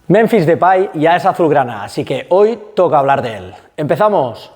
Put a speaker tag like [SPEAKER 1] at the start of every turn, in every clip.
[SPEAKER 1] Memphis Depay ya es azulgrana, así que hoy toca hablar de él. ¡Empezamos!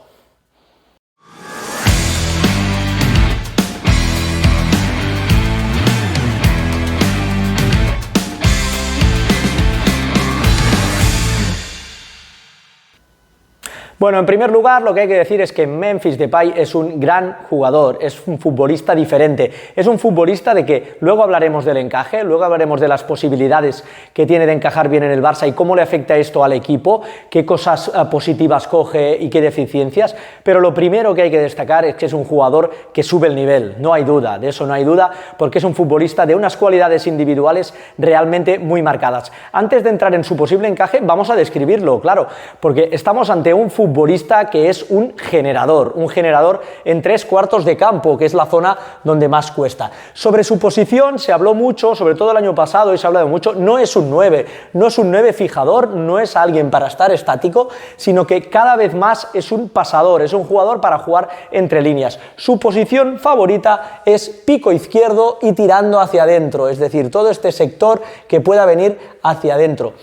[SPEAKER 1] Bueno, en primer lugar, lo que hay que decir es que Memphis Depay es un gran jugador, es un futbolista diferente, es un futbolista de que luego hablaremos del encaje, luego hablaremos de las posibilidades que tiene de encajar bien en el Barça y cómo le afecta esto al equipo, qué cosas positivas coge y qué deficiencias, pero lo primero que hay que destacar es que es un jugador que sube el nivel, no hay duda, de eso no hay duda, porque es un futbolista de unas cualidades individuales realmente muy marcadas. Antes de entrar en su posible encaje, vamos a describirlo, claro, porque estamos ante un futbolista que es un generador en tres cuartos de campo, que es la zona donde más cuesta. Sobre su posición se habló mucho, sobre todo el año pasado, y se ha hablado mucho. No es un 9, no es un 9 fijador, no es alguien para estar estático, sino que cada vez más es un pasador, es un jugador para jugar entre líneas. Su posición favorita es pico izquierdo y tirando hacia adentro, es decir, todo este sector que pueda venir hacia adentro.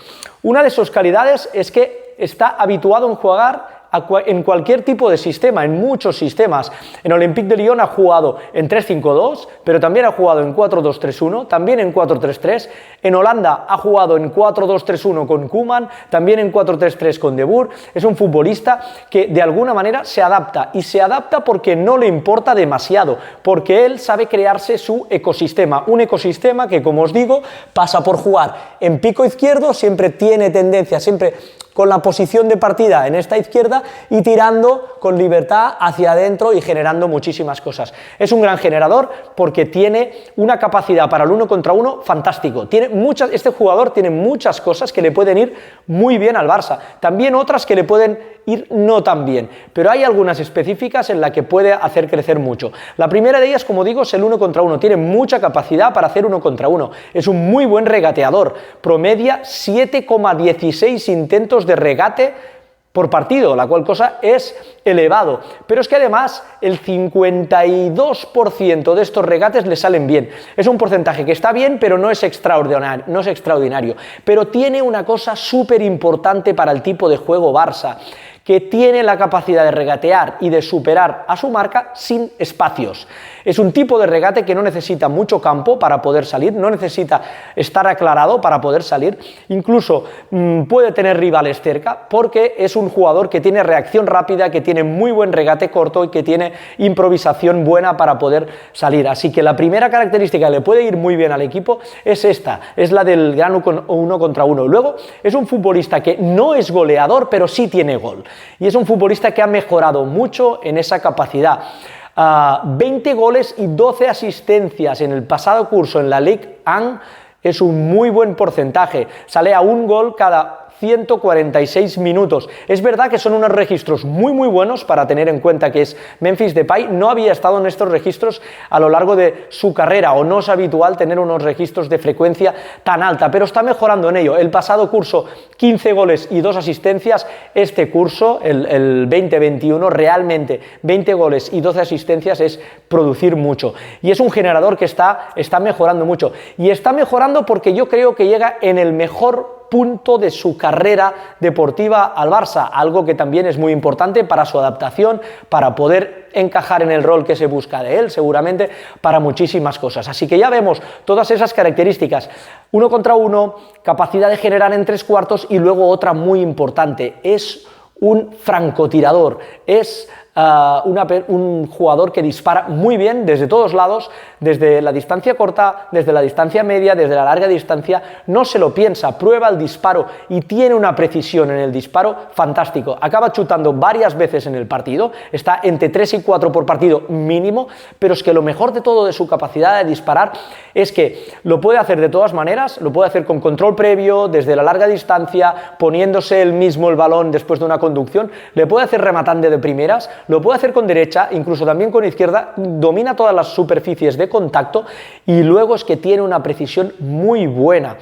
[SPEAKER 1] Una de sus calidades es que está habituado en jugar en cualquier tipo de sistema, en muchos sistemas. En Olympique de Lyon ha jugado en 3-5-2, pero también ha jugado en 4-2-3-1, también en 4-3-3. En Holanda ha jugado en 4-2-3-1 con Koeman, también en 4-3-3 con De Boer. Es un futbolista que de alguna manera se adapta, y se adapta porque no le importa demasiado, porque él sabe crearse su ecosistema, un ecosistema que, como os digo, pasa por jugar en pico izquierdo, siempre tiene tendencia, siempre con la posición de partida en esta izquierda y tirando con libertad hacia adentro y generando muchísimas cosas. Es un gran generador porque tiene una capacidad para el 1 contra 1 fantástico. Este jugador tiene muchas cosas que le pueden ir muy bien al Barça, también otras que le pueden ir no tan bien, pero hay algunas específicas en las que puede hacer crecer mucho. La primera de ellas, como digo, es el 1 contra 1. Tiene mucha capacidad para hacer 1 contra 1. Es un muy buen regateador. Promedia 7,16 intentos de regate por partido, la cual cosa es elevado, pero es que además el 52% de estos regates le salen bien. Es un porcentaje que está bien, pero no es extraordinario, pero tiene una cosa súper importante para el tipo de juego Barça, que tiene la capacidad de regatear y de superar a su marca sin espacios. Es un tipo de regate que no necesita mucho campo para poder salir, no necesita estar aclarado para poder salir, incluso puede tener rivales cerca, porque es un jugador que tiene reacción rápida, que tiene muy buen regate corto y que tiene improvisación buena para poder salir. Así que la primera característica que le puede ir muy bien al equipo es esta, es la del gran 1 contra 1. Luego es un futbolista que no es goleador, pero sí tiene gol. Y es un futbolista que ha mejorado mucho en esa capacidad. 20 goles y 12 asistencias en el pasado curso en la Ligue 1 es un muy buen porcentaje. Sale a un gol cada 146 minutos. Es verdad que son unos registros muy buenos para tener en cuenta que es Memphis Depay. No había estado en estos registros a lo largo de su carrera, o no es habitual tener unos registros de frecuencia tan alta, pero está mejorando en ello. El pasado curso 15 goles y 2 asistencias, este curso, el 2021, realmente 20 goles y 12 asistencias es producir mucho, y es un generador que está mejorando mucho, y está mejorando porque yo creo que llega en el mejor punto de su carrera deportiva al Barça, algo que también es muy importante para su adaptación, para poder encajar en el rol que se busca de él, seguramente para muchísimas cosas. Así que ya vemos todas esas características: 1 contra 1, capacidad de generar en tres cuartos, y luego otra muy importante, es un francotirador, es un jugador que dispara muy bien desde todos lados, desde la distancia corta, desde la distancia media, desde la larga distancia. No se lo piensa, prueba el disparo y tiene una precisión en el disparo fantástico. Acaba chutando varias veces en el partido, está entre 3 y 4 por partido mínimo, pero es que lo mejor de todo de su capacidad de disparar es que lo puede hacer de todas maneras, lo puede hacer con control previo, desde la larga distancia, poniéndose él mismo el balón después de una conducción, le puede hacer rematando de primeras, lo puede hacer con derecha, incluso también con izquierda, domina todas las superficies de contacto, y luego es que tiene una precisión muy buena.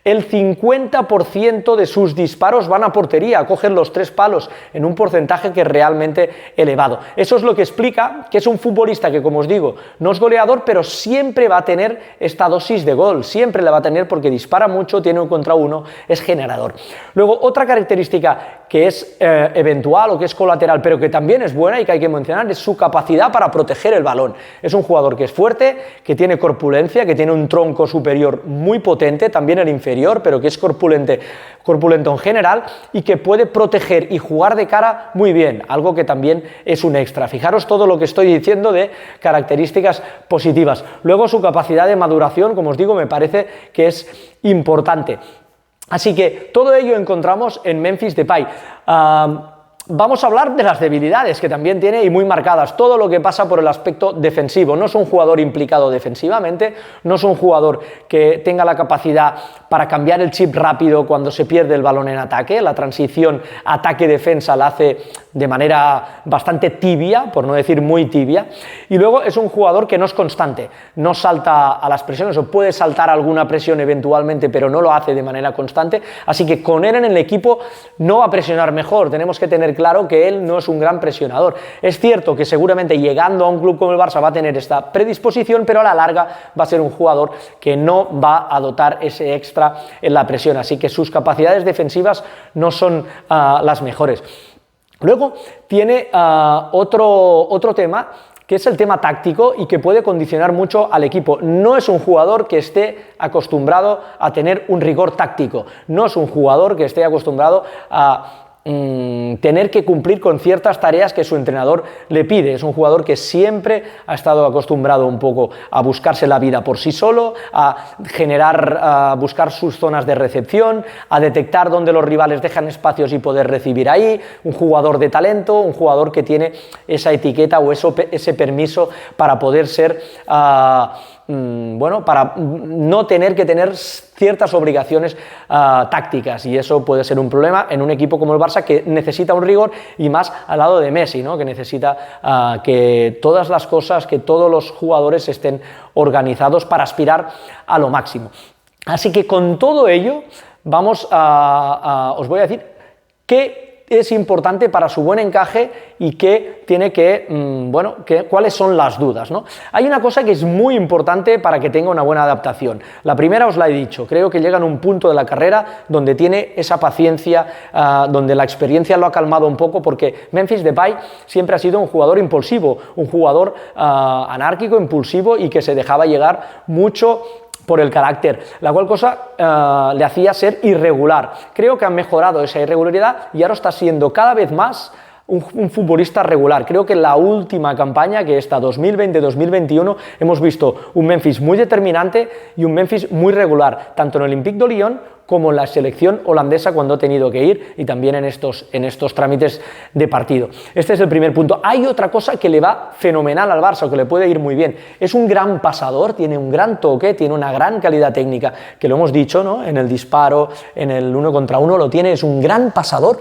[SPEAKER 1] el 50% de sus disparos van a portería, cogen los 3 palos en un porcentaje que es realmente elevado. Eso es lo que explica que es un futbolista que, como os digo, no es goleador, pero siempre va a tener esta dosis de gol, siempre la va a tener porque dispara mucho, tiene 1 contra 1, es generador. Luego, otra característica que es eventual o que es colateral, pero que también es buena y que hay que mencionar, es su capacidad para proteger el balón. Es un jugador que es fuerte, que tiene corpulencia, que tiene un tronco superior muy potente, también el inferior, pero que es corpulento en general y que puede proteger y jugar de cara muy bien, algo que también es un extra. Fijaros todo lo que estoy diciendo de características positivas. Luego, su capacidad de maduración, como os digo, me parece que es importante. Así que todo ello encontramos en Memphis Depay. Vamos a hablar de las debilidades que también tiene y muy marcadas, todo lo que pasa por el aspecto defensivo. No es un jugador implicado defensivamente, no es un jugador que tenga la capacidad para cambiar el chip rápido cuando se pierde el balón en ataque. La transición ataque-defensa la hace de manera bastante tibia, por no decir muy tibia. Y luego es un jugador que no es constante, no salta a las presiones o puede saltar alguna presión eventualmente, pero no lo hace de manera constante. Así que con él en el equipo no va a presionar mejor, tenemos que tener claro que él no es un gran presionador. Es cierto que seguramente llegando a un club como el Barça va a tener esta predisposición, pero a la larga va a ser un jugador que no va a dotar ese extra en la presión, así que sus capacidades defensivas no son las mejores. Luego tiene otro tema, que es el tema táctico y que puede condicionar mucho al equipo. No es un jugador que esté acostumbrado a tener un rigor táctico, no es un jugador que esté acostumbrado a tener que cumplir con ciertas tareas que su entrenador le pide. Es un jugador que siempre ha estado acostumbrado un poco a buscarse la vida por sí solo, a buscar sus zonas de recepción, a detectar dónde los rivales dejan espacios y poder recibir ahí. Un jugador de talento, un jugador que tiene esa etiqueta o ese permiso para poder ser para no tener que tener ciertas obligaciones tácticas, y eso puede ser un problema en un equipo como el Barça que necesita un rigor, y más al lado de Messi, ¿no? Que necesita que todas las cosas, que todos los jugadores estén organizados para aspirar a lo máximo. Así que con todo ello os voy a decir que es importante para su buen encaje y que tiene cuáles son las dudas, ¿no? Hay una cosa que es muy importante para que tenga una buena adaptación. La primera os la he dicho, creo que llega en un punto de la carrera donde tiene esa paciencia, donde la experiencia lo ha calmado un poco, porque Memphis Depay siempre ha sido un jugador impulsivo, un jugador anárquico, impulsivo y que se dejaba llegar mucho por el carácter, la cual cosa le hacía ser irregular. Creo que ha mejorado esa irregularidad y ahora está siendo cada vez más un futbolista regular. Creo que en la última campaña, que esta 2020-2021, hemos visto un Memphis muy determinante y un Memphis muy regular, tanto en el Olympique de Lyon como en la selección holandesa cuando ha tenido que ir, y también en estos trámites de partido. Este es el primer punto. Hay otra cosa que le va fenomenal al Barça, o que le puede ir muy bien. Es un gran pasador, tiene un gran toque, tiene una gran calidad técnica, que lo hemos dicho, ¿no? En el disparo, en el 1 contra 1 lo tiene, es un gran pasador,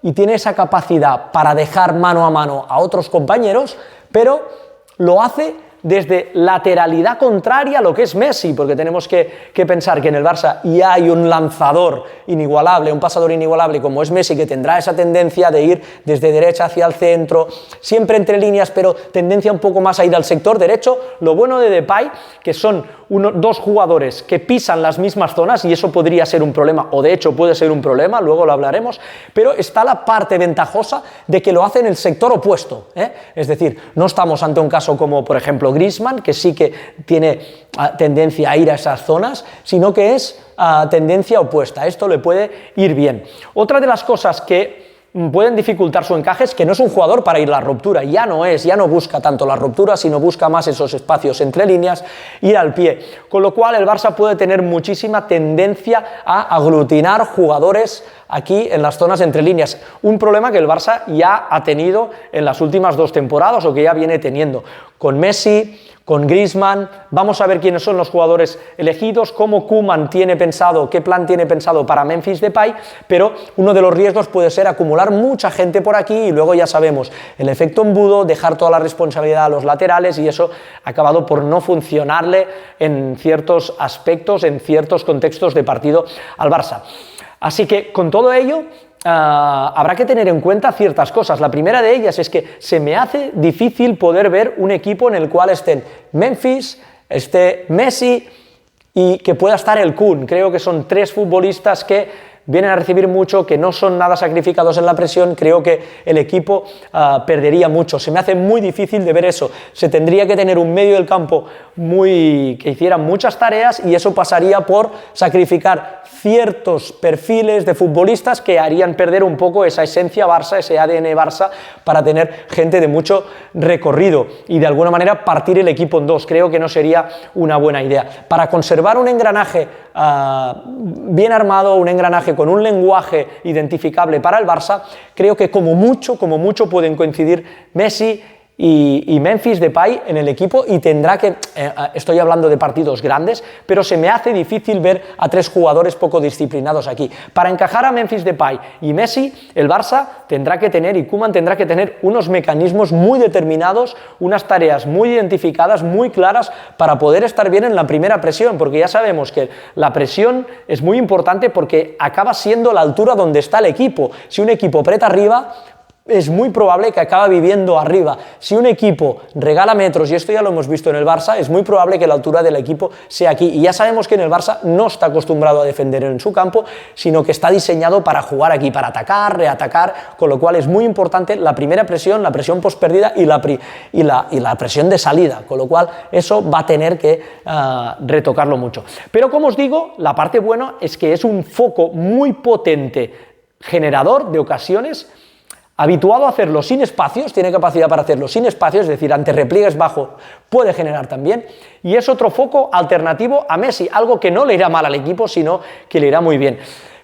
[SPEAKER 1] y tiene esa capacidad para dejar mano a mano a otros compañeros, pero lo hace desde lateralidad contraria a lo que es Messi, porque tenemos que pensar que en el Barça ya hay un lanzador inigualable, un pasador inigualable como es Messi, que tendrá esa tendencia de ir desde derecha hacia el centro, siempre entre líneas, pero tendencia un poco más a ir al sector derecho. Lo bueno de Depay, que son dos jugadores que pisan las mismas zonas, y eso podría ser un problema, o de hecho puede ser un problema, luego lo hablaremos, pero está la parte ventajosa de que lo hace en el sector opuesto, ¿eh? Es decir, no estamos ante un caso como, por ejemplo, Griezmann, que sí que tiene tendencia a ir a esas zonas, sino que es tendencia opuesta. Esto le puede ir bien. Otra de las cosas que pueden dificultar su encaje es que no es un jugador para ir a la ruptura, ya no busca tanto la ruptura, sino busca más esos espacios entre líneas, ir al pie, con lo cual el Barça puede tener muchísima tendencia a aglutinar jugadores aquí en las zonas entre líneas, un problema que el Barça ya ha tenido en las últimas 2 temporadas, o que ya viene teniendo, con Messi, con Griezmann, vamos a ver quiénes son los jugadores elegidos, cómo Koeman tiene pensado, qué plan tiene pensado para Memphis Depay, pero uno de los riesgos puede ser acumular mucha gente por aquí y luego ya sabemos, el efecto embudo, dejar toda la responsabilidad a los laterales y eso ha acabado por no funcionarle en ciertos aspectos, en ciertos contextos de partido al Barça. Así que con todo ello habrá que tener en cuenta ciertas cosas. La primera de ellas es que se me hace difícil poder ver un equipo en el cual estén Memphis, esté Messi y que pueda estar el Kun. Creo que son tres futbolistas que vienen a recibir mucho, que no son nada sacrificados en la presión. Creo que el equipo perdería mucho. Se me hace muy difícil de ver eso. Se tendría que tener un medio del campo que hiciera muchas tareas y eso pasaría por sacrificar ciertos perfiles de futbolistas que harían perder un poco esa esencia Barça, ese ADN Barça, para tener gente de mucho recorrido y de alguna manera partir el equipo en dos. Creo que no sería una buena idea. Para conservar un engranaje bien armado, un engranaje con un lenguaje identificable para el Barça, creo que como mucho pueden coincidir Messi y Memphis Depay en el equipo y tendrá que, estoy hablando de partidos grandes, pero se me hace difícil ver a tres jugadores poco disciplinados aquí. Para encajar a Memphis Depay y Messi, el Barça tendrá que tener, y Koeman tendrá que tener unos mecanismos muy determinados, unas tareas muy identificadas, muy claras, para poder estar bien en la primera presión, porque ya sabemos que la presión es muy importante porque acaba siendo la altura donde está el equipo. Si un equipo aprieta arriba, es muy probable que acabe viviendo arriba. Si un equipo regala metros, y esto ya lo hemos visto en el Barça, es muy probable que la altura del equipo sea aquí. Y ya sabemos que en el Barça no está acostumbrado a defender en su campo, sino que está diseñado para jugar aquí, para atacar, reatacar, con lo cual es muy importante la primera presión, la presión post-pérdida y la presión de salida, con lo cual eso va a tener que retocarlo mucho. Pero como os digo, la parte buena es que es un foco muy potente, generador de ocasiones, habituado a hacerlo sin espacios, tiene capacidad para hacerlo sin espacios, es decir, ante repliegues bajos puede generar también, y es otro foco alternativo a Messi, algo que no le irá mal al equipo, sino que le irá muy bien.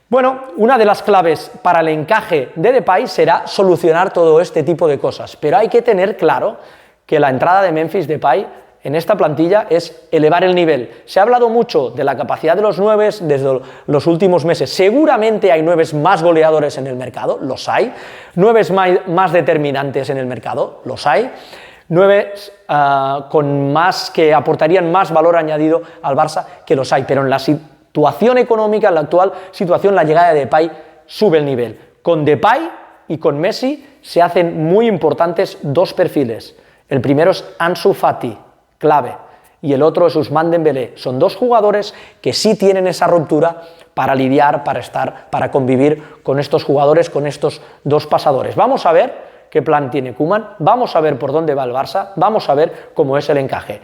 [SPEAKER 1] Bueno, una de las claves para el encaje de Depay será solucionar todo este tipo de cosas, pero hay que tener claro que la entrada de Memphis Depay en esta plantilla es elevar el nivel. Se ha hablado mucho de la capacidad de los nueves desde los últimos meses. Seguramente hay nueves más goleadores en el mercado, los hay. Nueves más determinantes en el mercado, los hay. Nueves que aportarían más valor añadido al Barça, que los hay. Pero en la situación económica, en la actual situación, la llegada de Depay sube el nivel. Con Depay y con Messi se hacen muy importantes dos perfiles. El primero es Ansu Fati, clave, y el otro es Ousmane Dembélé. Son dos jugadores que sí tienen esa ruptura para lidiar, para convivir con estos jugadores, con estos dos pasadores. Vamos a ver qué plan tiene Koeman, vamos a ver por dónde va el Barça, vamos a ver cómo es el encaje.